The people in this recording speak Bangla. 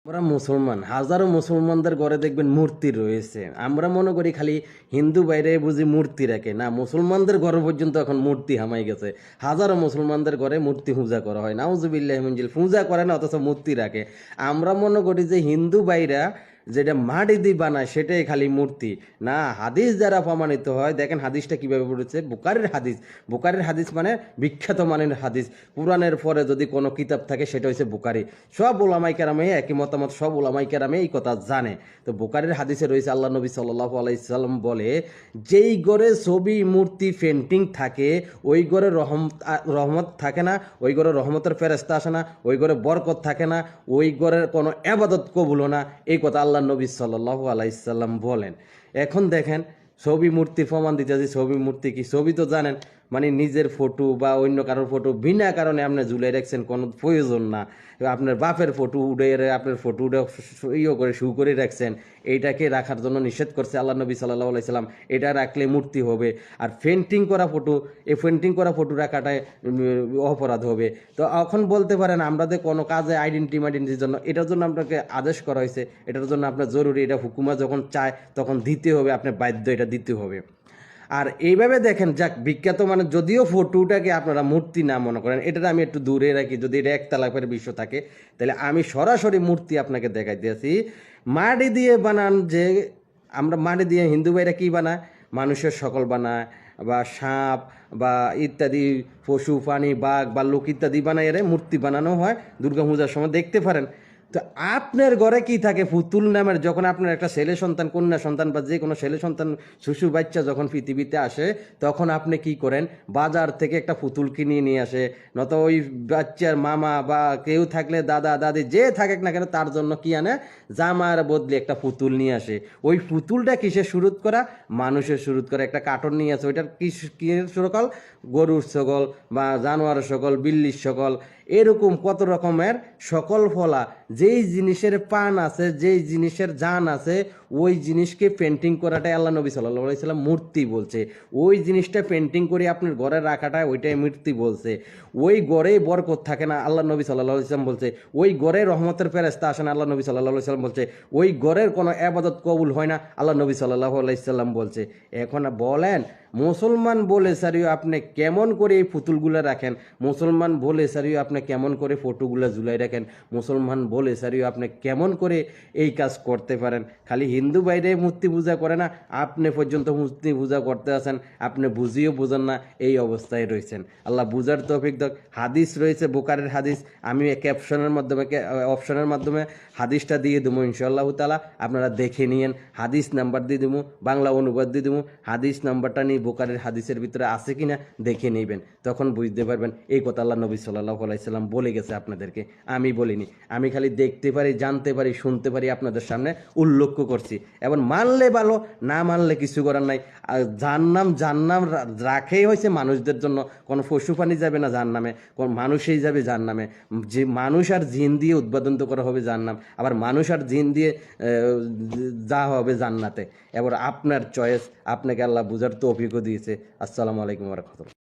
আমরা মুসলমান, হাজারো মুসলমানদের ঘরে দেখবেন মূর্তি রয়েছে। আমরা মনে করি খালি হিন্দু বাইরে বুঝি মূর্তি রাখে, না, মুসলমানদের ঘরে পর্যন্ত এখন মূর্তি হামাই গেছে। হাজারো মুসলমানদের ঘরে মূর্তি পূজা করা হয়, নাউজুবিল্লাহি মিন জিল, পূজা করে না অথচ মূর্তি রাখে। আমরা মনে করি যে হিন্দু বাইরা যেটা মাটি দিয়ে বানায় সেটাই খালি মূর্তি, না, হাদিস দ্বারা প্রমাণিত হয়। দেখেন হাদিসটা কিভাবে পড়েছে, বুখারীর হাদিস। বুখারীর হাদিস মানে বিখ্যাত মানের হাদিস। কোরআনের পরে যদি কোনো কিতাব থাকে সেটা হচ্ছে বুখারী। সব ওলামাই কেরামে একই মতামত, সব ওলামাই কেরামে এই কথা জানে। তো বুখারীর হাদিসে রয়েছে, আল্লাহ নবী সাল্লাল্লাহু আলাইহি সাল্লাম বলে, যেই ঘরে ছবি মূর্তি পেন্টিং থাকে ওই ঘরে রহমত থাকে না, ওই ঘরে রহমতের ফেরেশতা আসে না, ওই ঘরে বরকত থাকে না, ওই ঘরের কোনো আবাদত কবুল না। এই কথা আল্লাহ নবী সাল্লাল্লাহু আলাইহি সাল্লাম বলেন। এখন দেখেন ছবি মূর্তির প্রমাণ দিতেছি। ছবি মূর্তি কি? ছবি তো জানেন, মানে নিজের ফটো বা অন্য কারোর ফটো বিনা কারণে আপনি ঝুলে রাখছেন, কোনো প্রয়োজন না। আপনার বাপের ফটো উঠে আপনার ফটো উঠে ইয়ে করে শু করে রাখছেন, এইটাকে রাখার জন্য নিষেধ করছে আল্লাহ নবী সাল্লাল্লাহু আলাইহি সাল্লাম। এটা রাখলে মূর্তি হবে। আর পেন্টিং করা ফটো, এই পেন্টিং করা ফটো রাখাটাই অপরাধ হবে। তো এখন বলতে পারেন আমাদের কোনো কাজে আইডেন্টিটির জন্য, এটার জন্য আপনাকে আদেশ করা হয়েছে, এটার জন্য আপনার জরুরি, এটা হুকুমা যখন চায় তখন দিতে হবে, আপনার বাধ্য এটা দিতে হবে। আর এইভাবে দেখেন, যাক বিখ্যাত মানে, যদিও ফটোটাকে আপনারা মূর্তি না মনে করেন, এটার আমি একটু দূরে রাখি, যদি এটা একতলাপের বিষয় থাকে, তাহলে আমি সরাসরি মূর্তি আপনাকে দেখাই দিয়েছি। মাটি দিয়ে বানান, যে আমরা মাটি দিয়ে হিন্দু ভাইরা কী বানায়, মানুষের সকল বানায়, বা সাপ বা ইত্যাদি পশু প্রাণী, বাঘ ভাল্লুক ইত্যাদি বানায় এর মূর্তি বানানো হয়। দুর্গা পূজার সময় দেখতে পারেন। তো আপনার ঘরে কি থাকে, পুতুল নামের, যখন আপনার একটা ছেলে সন্তান, কন্যা সন্তান বা যে কোনো ছেলে সন্তান, শিশু বাচ্চা যখন পৃথিবীতে আসে, তখন আপনি কি করেন, বাজার থেকে একটা পুতুল কিনে নিয়ে আসে, নত ওই বাচ্চার মামা বা কেউ থাকলে দাদা দাদি যে থাকুক না কেন, তার জন্য কি আনে, জামার বদলে একটা পুতুল নিয়ে আসে। ওই পুতুলটা কিসের শুরুত করা, মানুষের শুরুত করা। একটা কার্টন নিয়ে আসে, ওইটার কিসের সকল, গরুর সকল বা জানোয়ার সকল, বিল্লির সকল, এরকম কত রকমের সকল ফলা, যেই জিনিসের পান আছে, যেই জিনিসের জান আছে, ওই জিনিসকে পেন্টিং করাটাই আল্লাহ নবী সাল্লাল্লাহু আলাইহি সাল্লাম মূর্তি বলছে। ওই জিনিসটা পেন্টিং করে আপনার ঘরে রাখাটা, ওইটাই মূর্তি বলছে। ওই ঘরেই বরকত থাকে না, আল্লাহ নবী সাল্লাল্লাহু আলাইহি সাল্লাম বলছে। ওই ঘরে রহমতের ফেরেশতা আসে না, আল্লাহ নবী সাল্লাল্লাহু আলাইহি সাল্লাম বলছে। ওই ঘরের কোনো ইবাদত কবুল হয় না, আল্লাহ নবী সাল্লাল্লাহু আলাইহি সাল্লাম বলছে। এখন বলেন, মুসলমান বলে সারিও আপনি কেমন করে এই পুতুলগুলো রাখেন, মুসলমান বলে সারিও আপনি কেমন করে ফটোগুলো ঝুলাই রাখেন, মুসলমান বলে সারিও আপনি কেমন করে এই কাজ করতে পারেন। খালি হিন্দু বাইরে মূর্তি পূজা করে না, আপনি পর্যন্ত মূর্তি পূজা করতে আছেন, আপনি বুঝিও বুঝেন না, এই অবস্থায় রয়েছেন। আল্লাহ বুঝার তৌফিক দাও। হাদিস রয়েছে, বুখারীর হাদিস, আমি ক্যাপশনের মাধ্যমে, অপশনের মাধ্যমে হাদিসটা দিয়ে দেবো ইনশাআল্লাহ তাআলা, আপনারা দেখে নিয়েন। হাদিস নাম্বার দিয়ে দেবো, বাংলা অনুবাদ দিয়ে দেবো, হাদিস নাম্বারটা নিয়ে বুখারীর হাদিসের ভিতরে আছে কিনা দেখে নেবেন, তখন বুঝতে পারবেন এই কথা আল্লাহ নবী সাল্লাল্লাহু আলাইহি সাল্লাম বলে গেছে আপনাদেরকে, আমি বলিনি। আমি খালি দেখতে পারি, জানতে পারি, শুনতে পারি, আপনাদের সামনে উল্লেখ করছি। এবং মানলে ভালো, না মানলে কিছু করার নাই। আর জাহান্নাম রাখেই হয়েছে মানুষদের জন্য, কোনো পশু প্রাণী যাবে না জাহান্নামে, কোন মানুষই যাবে জাহান্নামে। যে মানুষ আর জিন দিয়ে উদ্বোধন করা হবে জাহান্নাম, আবার মানুষ আর জিন দিয়ে যা হবে জান্নাতে। এবার আপনার চয়েস, আপনাকে আল্লাহ বুঝার তৌফিকও দিয়েছে। আসসালামু আলাইকুম ওয়া রাহমাতুল্লাহ।